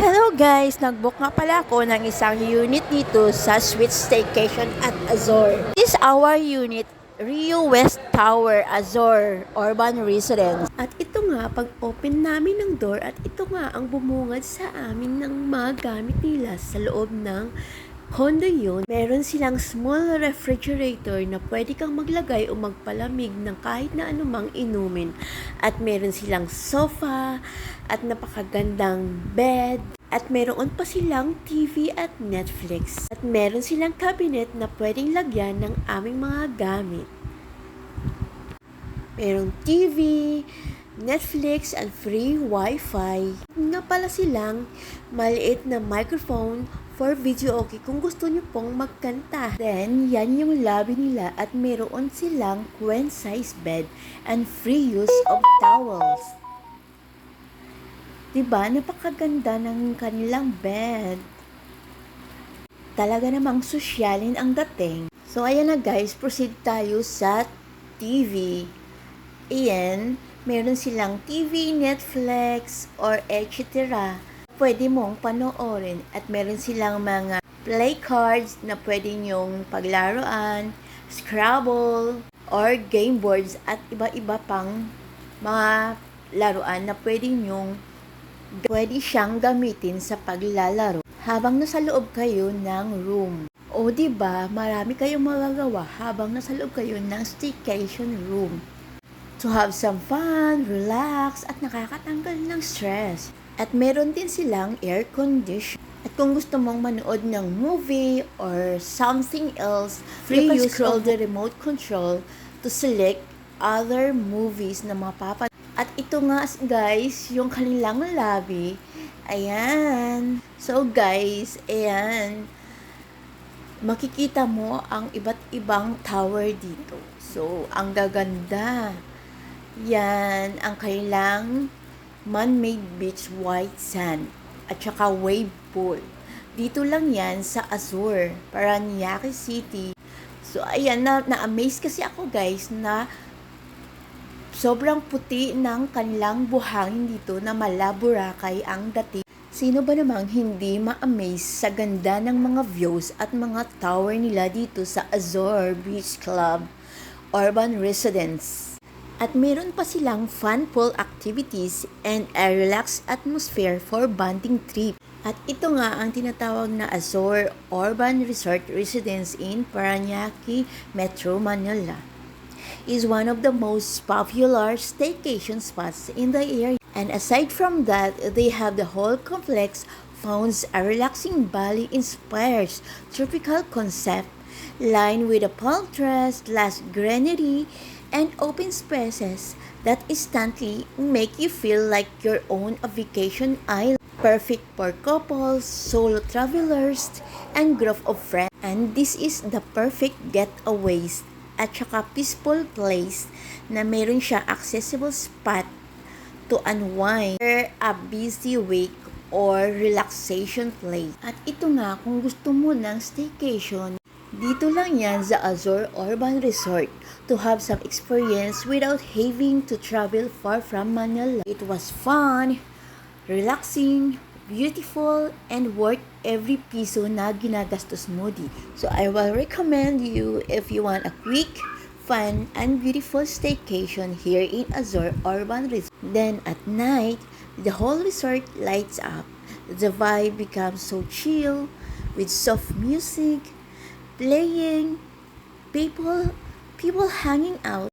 Hello guys! Nag-book nga pala ako ng isang unit dito sa Sweet Staycation at Azor. This is our unit, Rio West Tower, Azor, Urban Residence. At ito nga, pag-open namin ng door at ito nga ang bumungad sa amin ng mga gamit nila sa loob ng condo yun. Meron silang small refrigerator na pwede kang maglagay o magpalamig ng kahit na anumang inumin. At meron silang sofa at napakagandang bed. At meron pa silang TV at Netflix. At meron silang cabinet na pwedeng lagyan ng aming mga gamit. Merong TV, Netflix, and free Wi-Fi. Nga pala silang maliit na microphone for video okay kung gusto nyo pong magkanta. Then, yan yung lobby nila at meron silang queen size bed and free use of towels. Diba? Napakaganda ng kanilang bed. Talaga namang sosyalin ang dating. So, ayan na guys, proceed tayo sa TV. Ayan, meron silang TV, Netflix, or etc. Pwede mong panoorin. At meron silang mga play cards na pwede nyong paglaruan, Scrabble, or game boards, at iba-iba pang mga laruan na pwede siyang gamitin sa paglalaro habang nasa loob kayo ng room. O diba, marami kayong magagawa habang nasa loob kayo ng staycation room. To have some fun, relax, at nakakatanggal ng stress. At meron din silang air condition. At kung gusto mong manood ng movie or something else, free use of the remote control to select other movies na mapapanood. At ito nga guys, yung kanilang lobby. Ayan. So guys, ayan. Makikita mo ang iba't ibang tower dito. So, ang gaganda. Yan, ang kanilang man-made beach white sand. At saka wave pool. Dito lang yan sa Azor, Paranaque City. So, ayan, na-amaze kasi ako guys na sobrang puti ng kanilang buhangin dito na Malaburakay ang dating. Sino ba namang hindi ma-amaze sa ganda ng mga views at mga tower nila dito sa Azor Beach Club Urban Residence. At meron pa silang fun pool activities and a relaxed atmosphere for bonding trip. At ito nga ang tinatawag na Azor Urban Resort Residence in Paranaque, Metro Manila. Is one of the most popular staycation spots in the area. And aside from that, they have the whole complex founds a relaxing Bali-inspired tropical concept lined with a palm trees, lush greenery, and open spaces that instantly make you feel like you're on a vacation island. Perfect for couples, solo travelers, and group of friends. And this is the perfect getaways at saka peaceful place na meron siya accessible spot to unwind after a busy week or relaxation place. At ito nga, kung gusto mo ng staycation, dito lang yan sa Azor Urban Resort to have some experience without having to travel far from Manila. It was fun, relaxing, beautiful, and worth every piso na ginagastos mo dito. So I will recommend you if you want a quick, fun, and beautiful staycation here in Azor Urban Resort. Then at night, the whole resort lights up. The vibe becomes so chill with soft music playing, people hanging out